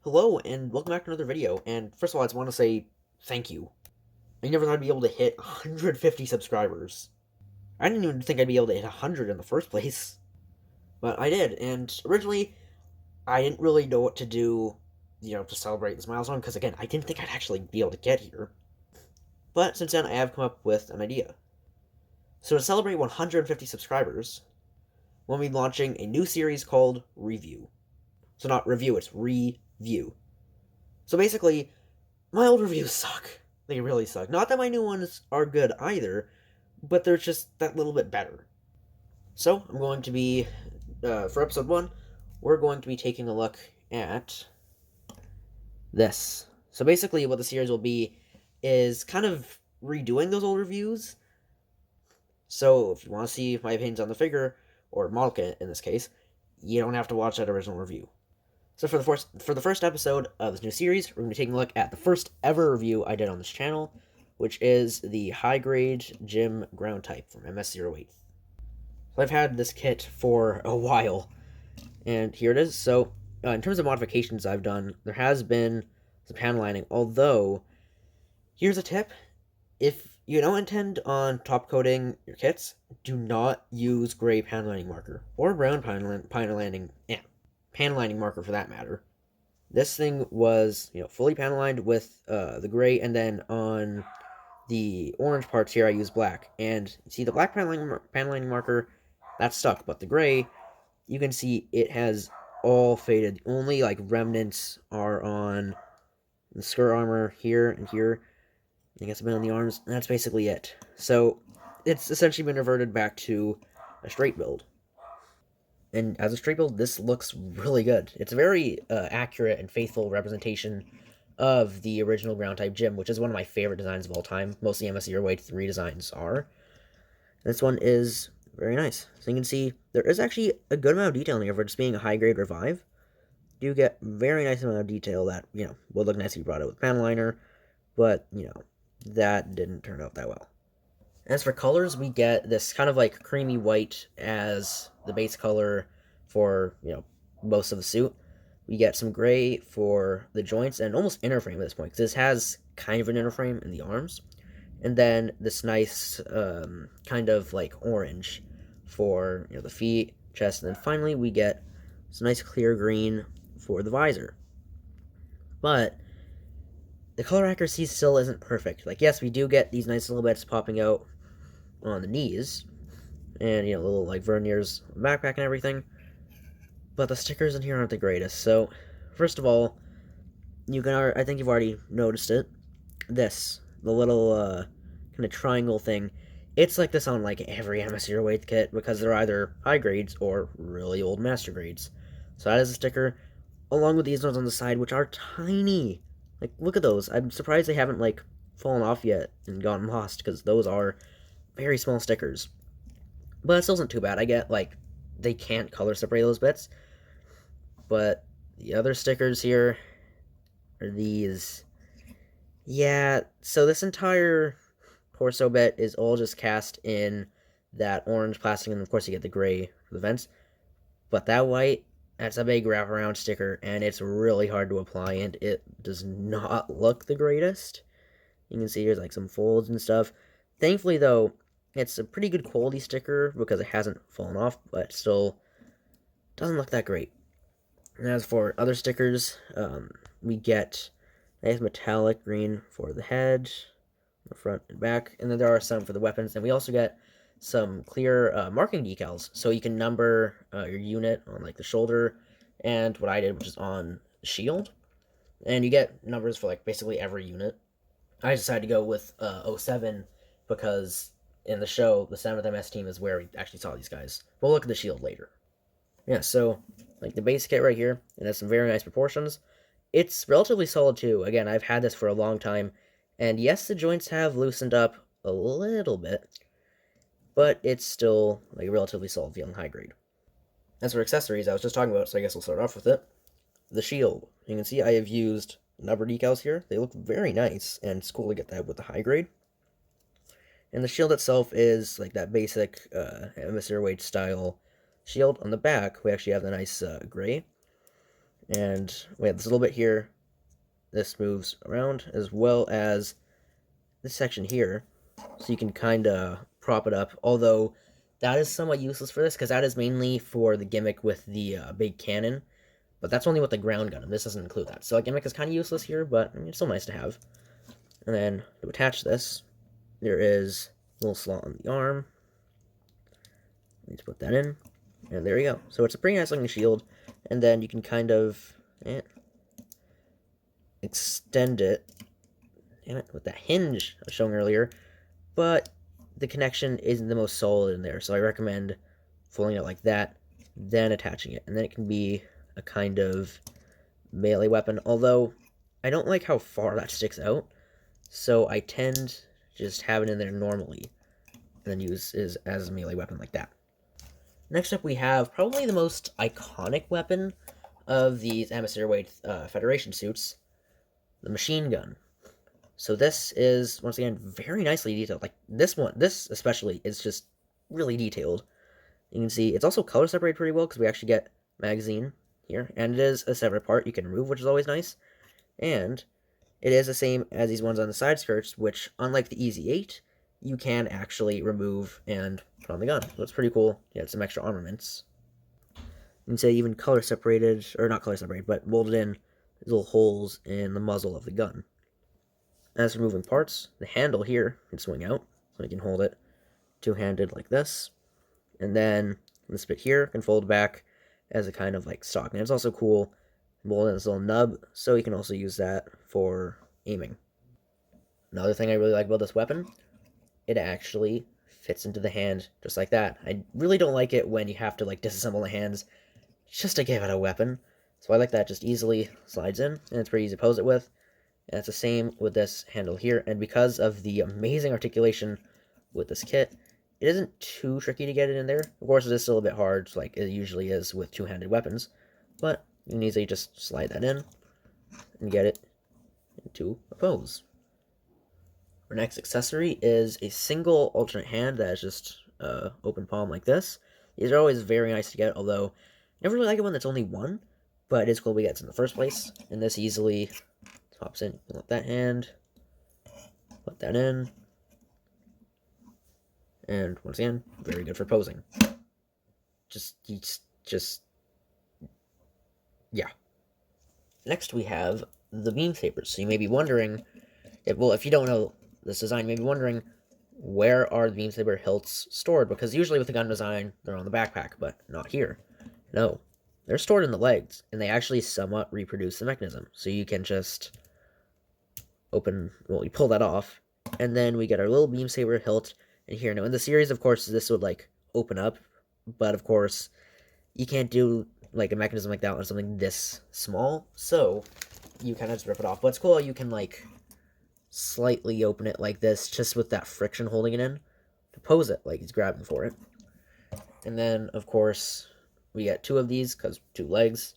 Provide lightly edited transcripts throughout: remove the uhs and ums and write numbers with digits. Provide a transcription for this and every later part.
Hello, and welcome back to another video. And first of all, I just want to say thank you. I never thought I'd be able to hit 150 subscribers. I didn't even think I'd be able to hit 100 in the first place. But I did, and originally, I didn't really know what to do, to celebrate this milestone, because again, I didn't think I'd actually be able to get here. But since then, I have come up with an idea. So to celebrate 150 subscribers, we'll be launching a new series called Review. So not review, it's review. So basically, my old reviews suck. They really suck. Not that my new ones are good either, but they're just that little bit better. So, I'm going to be, for episode 1, we're going to be taking a look at this. So basically, what the series will be is kind of redoing those old reviews. So, if you want to see my opinions on the figure, or model kit in this case, you don't have to watch that original review. So for the first episode of this new series, we're going to be taking a look at the first ever review I did on this channel, which is the high grade Gym ground type from MS-08. So I've had this kit for a while, and here it is. So in terms of modifications I've done, there has been some panel lining, although here's a tip: if you don't intend on top coating your kits, do not use gray panel lining marker or brown panel lining marker for that matter. This thing was, fully panel lined with the gray, and then on the orange parts here I used black. And see the black panel lining marker, that's stuck, but the gray, you can see it has all faded. Only like remnants are on the skirt armor here and here. I guess a bit on the arms, and that's basically it. So it's essentially been reverted back to a straight build. And as a straight build, this looks really good. It's a very accurate and faithful representation of the original ground type Gym, which is one of my favorite designs of all time. Most of the MS-08 3 designs are. This one is very nice. So you can see there is actually a good amount of detail in here for just being a high grade revive. You get very nice amount of detail that, would look nice if you brought it with panel liner, but, that didn't turn out that well. As for colors, we get this kind of like creamy white as the base color for, most of the suit. We get some gray for the joints and almost inner frame at this point, because this has kind of an inner frame in the arms. And then this nice kind of like orange for, the feet, chest, and then finally we get some nice clear green for the visor. But the color accuracy still isn't perfect. Like, yes, we do get these nice little bits popping out on the knees, and little like verniers on the backpack and everything, but the stickers in here aren't the greatest. So first of all, I think you've already noticed it, the little kind of triangle thing, it's like this on like every MS-08 kit because they're either high grades or really old master grades. So that is a sticker, along with these ones on the side, which are tiny. Like, look at those. I'm surprised they haven't like fallen off yet and gotten lost, because those are very small stickers. But it still isn't too bad. I get, like, they can't color separate those bits. But the other stickers here are these. Yeah, so this entire torso bit is all just cast in that orange plastic, and of course you get the gray for the vents. But that white, that's a big wraparound sticker, and it's really hard to apply, and it does not look the greatest. You can see there's like some folds and stuff. Thankfully, though, it's a pretty good quality sticker because it hasn't fallen off, but still doesn't look that great. And as for other stickers, we get nice metallic green for the head, the front and back, and then there are some for the weapons, and we also get some clear marking decals, so you can number your unit on like the shoulder, and what I did, which is on the shield, and you get numbers for like basically every unit. I decided to go with 07 because in the show, the 7th MS team is where we actually saw these guys. We'll look at the shield later. Yeah, so, like the base kit right here, it has some very nice proportions. It's relatively solid too. Again, I've had this for a long time, and yes, the joints have loosened up a little bit, but it's still like a relatively solid feeling high grade. As for accessories, I was just talking about, so I guess we'll start off with it. The shield. You can see I have used number decals here. They look very nice, and it's cool to get that with the high grade. And the shield itself is like that basic Emissary Wade style shield. On the back, we actually have the nice gray. And we have this little bit here. This moves around, as well as this section here. So you can kind of prop it up. Although that is somewhat useless for this, because that is mainly for the gimmick with the big cannon. But that's only with the ground gun, and this doesn't include that. So a gimmick is kind of useless here, but it's still nice to have. And then to attach this, there is a little slot on the arm. Let's put that in. And there we go. So it's a pretty nice looking shield. And then you can kind of extend it. Damn it, with that hinge I was showing earlier. But the connection isn't the most solid in there. So I recommend folding it like that, then attaching it. And then it can be a kind of melee weapon. Although I don't like how far that sticks out. So I tend to just have it in there normally. And then use it as a melee weapon like that. Next up, we have probably the most iconic weapon of these Emissary Wade Federation suits, the machine gun. So this is, once again, very nicely detailed. Like, this especially is just really detailed. You can see it's also color separated pretty well, because we actually get magazine here, and it is a separate part you can remove, which is always nice. And it is the same as these ones on the side skirts, which, unlike the EZ8, you can actually remove and put on the gun. So it's pretty cool. You have some extra armaments. You can say even color separated, or not color separated, but molded in little holes in the muzzle of the gun. As for moving parts, the handle here can swing out, so you can hold it two-handed like this. And then this bit here can fold back as a kind of like stock. And it's also cool, molded in this little nub, so you can also use that for aiming. Another thing I really like about this weapon, it actually fits into the hand just like that. I really don't like it when you have to like disassemble the hands just to give it a weapon. So I like that, just easily slides in, and it's pretty easy to pose it with. And it's the same with this handle here, and because of the amazing articulation with this kit, it isn't too tricky to get it in there. Of course, it is still a bit hard, like it usually is with two-handed weapons, but you can easily just slide that in and get it into a pose. Our next accessory is a single alternate hand that is just open palm like this. These are always very nice to get, although I never really like it when it's only one, but it is cool we get it in the first place. And this easily pops in. Let that hand, put that in, and once again, very good for posing. Yeah. Next we have the beam sabers. So you may be wondering, if you don't know this design, you may be wondering, where are the beam saber hilts stored? Because usually with the gun design, they're on the backpack, but not here. No, they're stored in the legs, and they actually somewhat reproduce the mechanism. So you can just you pull that off, and then we get our little beam saber hilt in here. Now in the series, of course, this would like open up, but of course, you can't do like a mechanism like that on something this small, so you kind of just rip it off. But it's cool, you can like slightly open it like this, just with that friction holding it in, to pose it like he's grabbing for it. And then, of course, we get two of these, because two legs,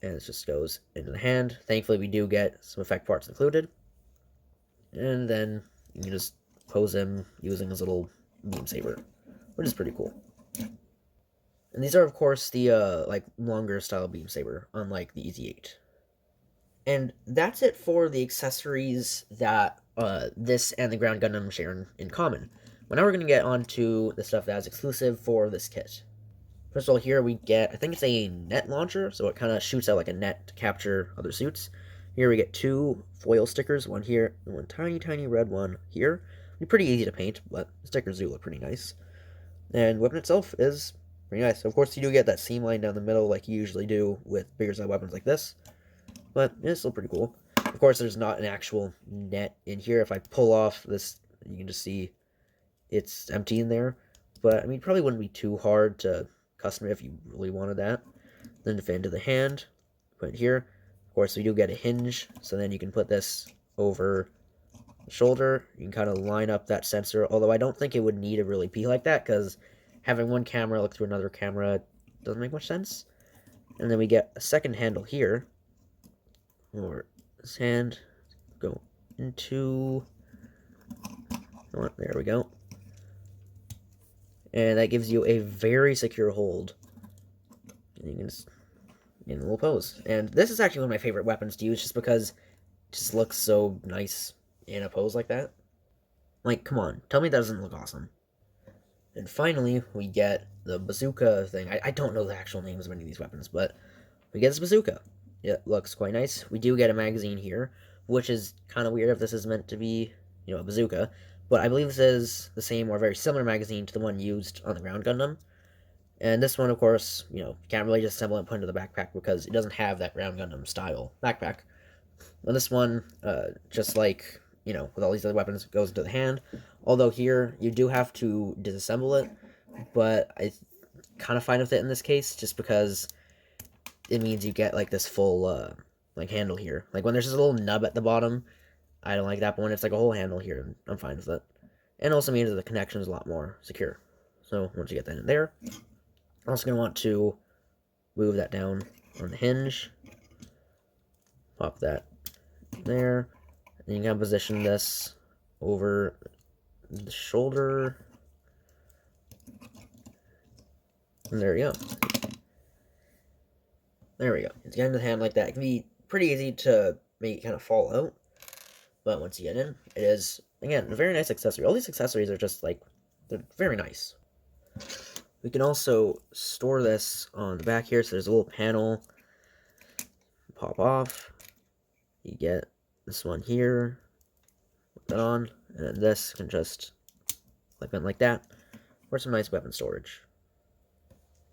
and it just goes into the hand. Thankfully, we do get some effect parts included. And then you can just pose him using his little beam saber, which is pretty cool. And these are, of course, the like longer style beam saber, unlike the EZ8. And that's it for the accessories that this and the Ground Gundam share in common. Well, now we're going to get on to the stuff that is exclusive for this kit. First of all, here we get, I think it's a net launcher, so it kind of shoots out like a net to capture other suits. Here we get two foil stickers, one here, and one tiny red one here. They're pretty easy to paint, but the stickers do look pretty nice. And the weapon itself is pretty nice. Of course, you do get that seam line down the middle like you usually do with bigger side weapons like this, but it's still pretty cool. Of course, there's not an actual net in here. If I pull off this, you can just see it's empty in there. But, I mean, it probably wouldn't be too hard to custom it if you really wanted that. Then to fit into the hand, put it here. Of course, we do get a hinge, so then you can put this over the shoulder. You can kind of line up that sensor, although I don't think it would need to really be like that, because having one camera look through another camera doesn't make much sense. And then we get a second handle here, or this hand go into There we go. And that gives you a very secure hold. And you can just get in a little pose. And this is actually one of my favorite weapons to use just because it just looks so nice in a pose like that. Like, come on, tell me that doesn't look awesome. And finally, we get the bazooka thing. I don't know the actual names of any of these weapons, but we get this bazooka. It looks quite nice. We do get a magazine here, which is kind of weird if this is meant to be, a bazooka. But I believe this is the same or very similar magazine to the one used on the Ground Gundam. And this one, of course, can't really just assemble and put into the backpack because it doesn't have that Ground Gundam style backpack. But this one, just like, with all these other weapons, goes into the hand. Although here, you do have to disassemble it, but I kind of fine with it in this case, just because it means you get, like, this full, handle here. Like, when there's just a little nub at the bottom, I don't like that, but when it's, like, a whole handle here, I'm fine with it. And also means that the connection is a lot more secure. So, once you get that in there, I'm also going to want to move that down on the hinge. Pop that there. And you can position this over the shoulder. And there we go. There we go. It's getting the hand like that. It can be pretty easy to make it kind of fall out. But once you get in, it is, again, a very nice accessory. All these accessories are just, like, they're very nice. We can also store this on the back here. So there's a little panel. Pop off. You get this one here. Put that on. And then this can just clip in like that. For some nice weapon storage.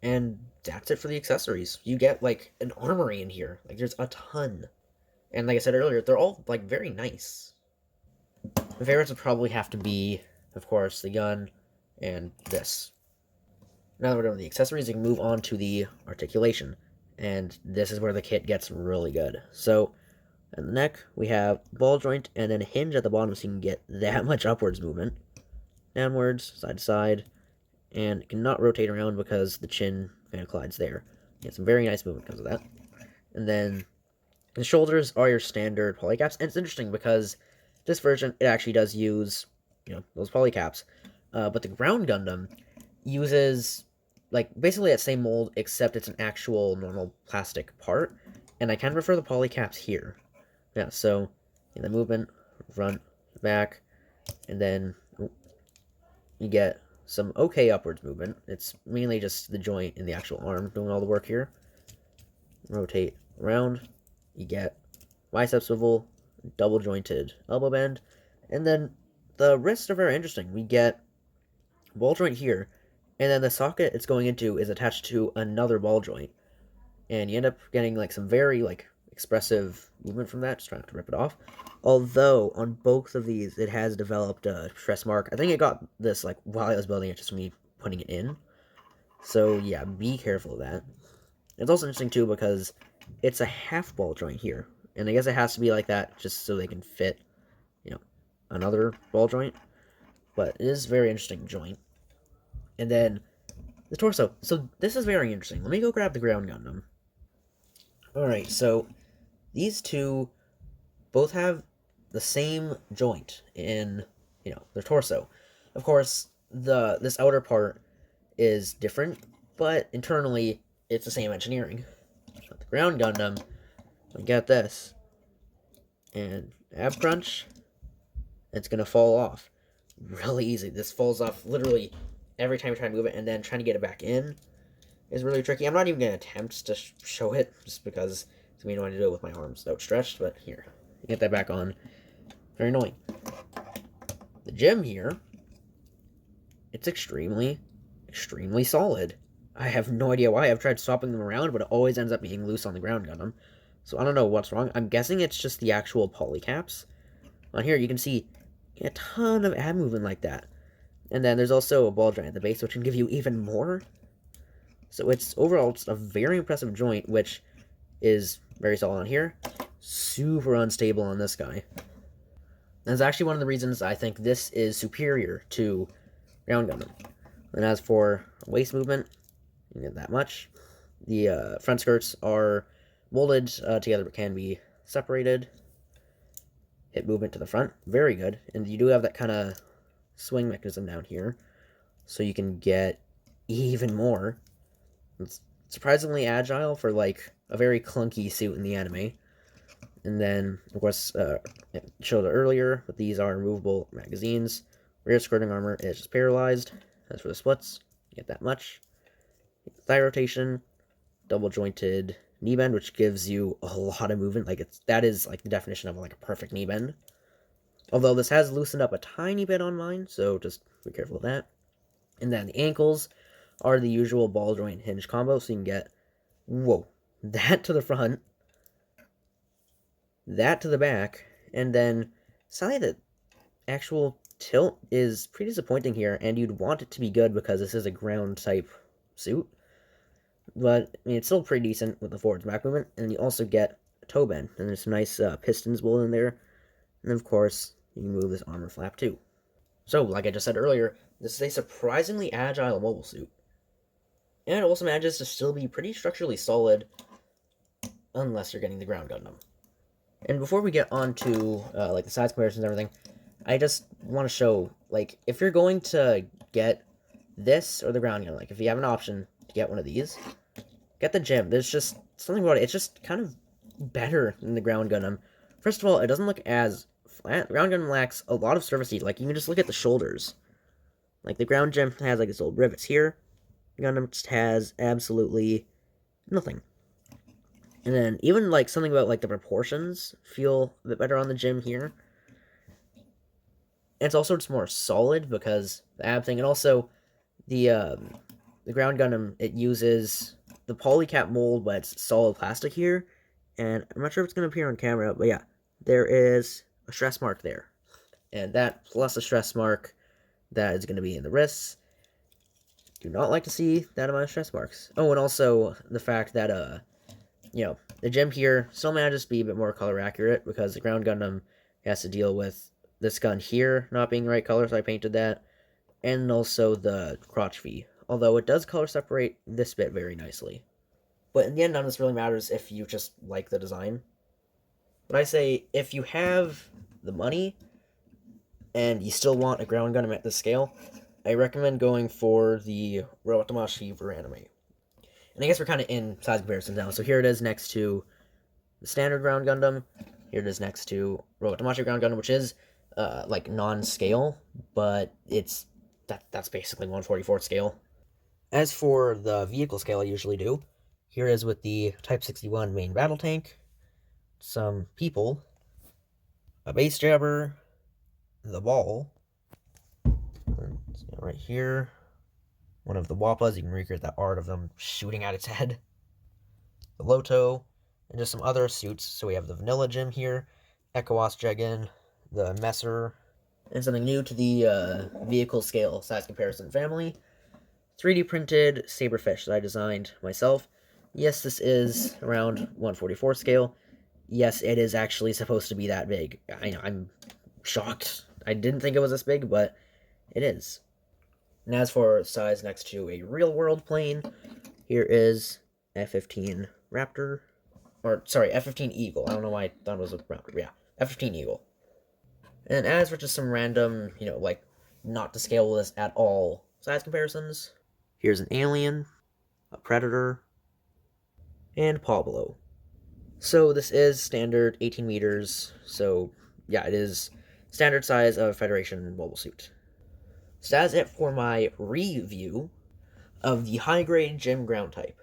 And that's it for the accessories. You get, like, an armory in here. Like, there's a ton. And like I said earlier, they're all, like, very nice. My favorites would probably have to be, of course, the gun and this. Now that we're done with the accessories, you can move on to the articulation. And this is where the kit gets really good. So, at the neck, we have ball joint and then a hinge at the bottom so you can get that much upwards movement. Downwards, side to side. And it cannot rotate around because the chin kind of collides there. You get some very nice movement because of that. And then the shoulders are your standard polycaps. And it's interesting because this version, it actually does use, those polycaps. But the Ground Gundam uses, like, basically that same mold, except it's an actual normal plastic part. And I kind of prefer the polycaps here. Yeah, so, in the movement, front, back, and then you get some okay upwards movement. It's mainly just the joint and the actual arm doing all the work here. Rotate around. You get bicep swivel, double jointed elbow bend, and then the wrists are very interesting. We get ball joint here, and then the socket it's going into is attached to another ball joint, and you end up getting, like, some very, like, expressive movement from that. Just trying not to rip it off. Although on both of these it has developed a stress mark. I think it got this, like, while I was building it, just me putting it in. So yeah, be careful of that. It's also interesting too because it's a half ball joint here, and I guess it has to be like that just so they can fit, another ball joint. But it is a very interesting joint. And then the torso. So this is very interesting. Let me go grab the Ground Gundam. Alright, so these two both have the same joint in, their torso. Of course, this outer part is different, but internally it's the same engineering. But the Ground Gundam, we got this, and ab crunch, it's gonna fall off really easy. This falls off literally every time you try to move it, and then trying to get it back in is really tricky. I'm not even gonna attempt to show it just because it's me wanting to do it with my arms outstretched. But here, get that back on. Very annoying. The gem here, it's extremely solid. I have no idea why. I've tried swapping them around, but it always ends up being loose on the Ground Gundam. So I don't know what's wrong. I'm guessing it's just the actual polycaps. On here, you can see a ton of ab movement like that. And then there's also a ball joint at the base, which can give you even more. So it's overall a very impressive joint, which is very solid on here. Super unstable on this guy. That's actually one of the reasons I think this is superior to Ground Gundam. And as for waist movement, you get that much. The front skirts are molded together but can be separated. Hip movement to the front, very good. And you do have that kind of swing mechanism down here, so you can get even more. It's surprisingly agile for like a very clunky suit in the anime. And then, of course, showed it earlier, but these are removable magazines. Rear skirting armor is just paralyzed. As for the splits, you get that much. Thigh rotation, double jointed knee bend, which gives you a lot of movement. Like that is like the definition of like a perfect knee bend. Although this has loosened up a tiny bit on mine, so just be careful of that. And then the ankles are the usual ball joint hinge combo, so you can get, whoa, that to the front, that to the back, and then suddenly the actual tilt is pretty disappointing here, and you'd want it to be good because this is a ground type suit. But I mean, it's still pretty decent with the forwards back movement, and you also get a toe bend, and there's some nice pistons built in there. And then, of course, you can move this armor flap too. So, like I just said earlier, this is a surprisingly agile mobile suit. And it also manages to still be pretty structurally solid, unless you're getting the ground Gundam. And before we get on to like the size comparisons and everything, I just want to show, like, if you're going to get this or the ground Gundam, like if you have an option to get one of these, get the GM. There's just something about it. It's just kind of better than the ground Gundam. First of all, it doesn't look as flat. The ground Gundam lacks a lot of surface heat. Like, you can just look at the shoulders. Like, the ground gem has, like, this little rivets here. The Gundam just has absolutely nothing. And then, even, like, something about, like, the proportions feel a bit better on the gym here. And it's also just more solid because the ab thing. And also, the ground Gundam, it uses the polycap mold, but it's solid plastic here. And I'm not sure if it's going to appear on camera, but yeah, there is a stress mark there. And that plus a stress mark that is going to be in the wrists. Do not like to see that amount of stress marks. Oh, and also the fact that, you know, the gem here still manages to be a bit more color accurate because the ground Gundam has to deal with this gun here not being the right color, so I painted that. And also the crotch V, although it does color separate this bit very nicely. But in the end, none of this really matters if you just like the design. But I say, if you have the money, and you still want a ground Gundam at this scale, I recommend going for the Robot Damashi for anime. And I guess we're kind of in size comparisons now. So here it is next to the standard ground Gundam. Here it is next to Robot Damashi ground Gundam, which is, like, non-scale, but that's basically 1/44 scale. As for the vehicle scale I usually do, here is with the Type 61 main battle tank, some people, a base jabber, the ball, right here, one of the Wappas, you can recreate that art of them shooting at its head, the Loto, and just some other suits. So we have the Vanilla Gym here, Ekowas Jegan, the Messer, and something new to the vehicle scale size comparison family, 3D printed Saberfish that I designed myself. Yes, this is around 1/44 scale. Yes, it is actually supposed to be that big. I'm shocked. I didn't think it was this big, but it is. And as for size next to a real-world plane, here is F-15 Raptor. Or, sorry, F-15 Eagle. I don't know why I thought it was a Raptor. Yeah, F-15 Eagle. And as for just some random, you know, like, not to scale this at all size comparisons, here's an Alien, a Predator, and Pablo. So this is standard 18 meters, so yeah, it is standard size of Federation mobile suit. So that's it for my review of the high-grade Gym ground type.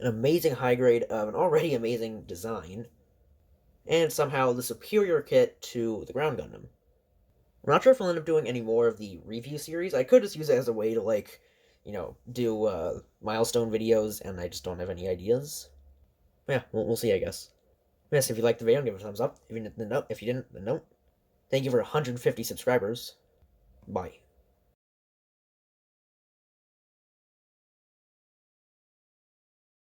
An amazing high grade of an already amazing design, and somehow the superior kit to the ground Gundam. I'm not sure if I'll end up doing any more of the review series. I could just use it as a way to, like, you know, do milestone videos, and I just don't have any ideas. But yeah, we'll see, I guess. Yes, if you liked the video, give it a thumbs up. If you didn't, then no. Thank you for 150 subscribers. Bye.